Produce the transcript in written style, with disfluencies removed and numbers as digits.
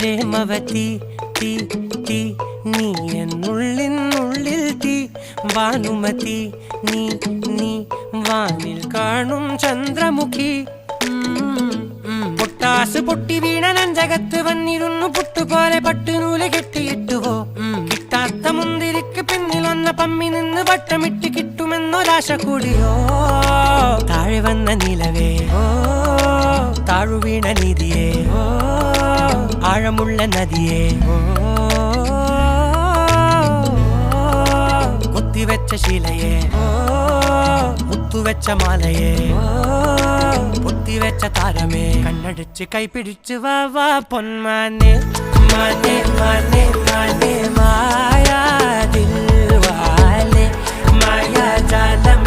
പ്രേമവതി തീ തീ നീ എന്നുള്ളിനുള്ളിൽ തീ ഭാനുമതി നീ നീ വാനിൽ കാണും ചന്ദ്രമുഖി പൊട്ടാസ് പൊട്ടി വീണ നെഞ്ചകത്ത് വന്നിരുന്നു പുട്ടുപോലെ പട്ടുനൂല് കെട്ടിയിട്ടുവോ കിട്ടാത്ത മുന്തിരിക്ക് പിന്നിലൊന്ന പമ്മി നിന്ന് വട്ടമിട്ട് കിട്ടുമെന്നൊരാശ കൂടിയോ താഴെ വന്ന നിലവേ താഴു വീണ നിധിയേ ആഴമുള്ള നദിയേ കൊത്തിവെച്ച ശിലയേ മുത്തുവെച്ച മാലയേ പൊത്തിവെച്ച താരമേ കണ്ണടിച്ച് കൈപിടിച്ച് വാ വാ പൊന്മാനെ മാനെ മാനെ മാനെ മായാ ദിൽവാലെ മായാ ജാലം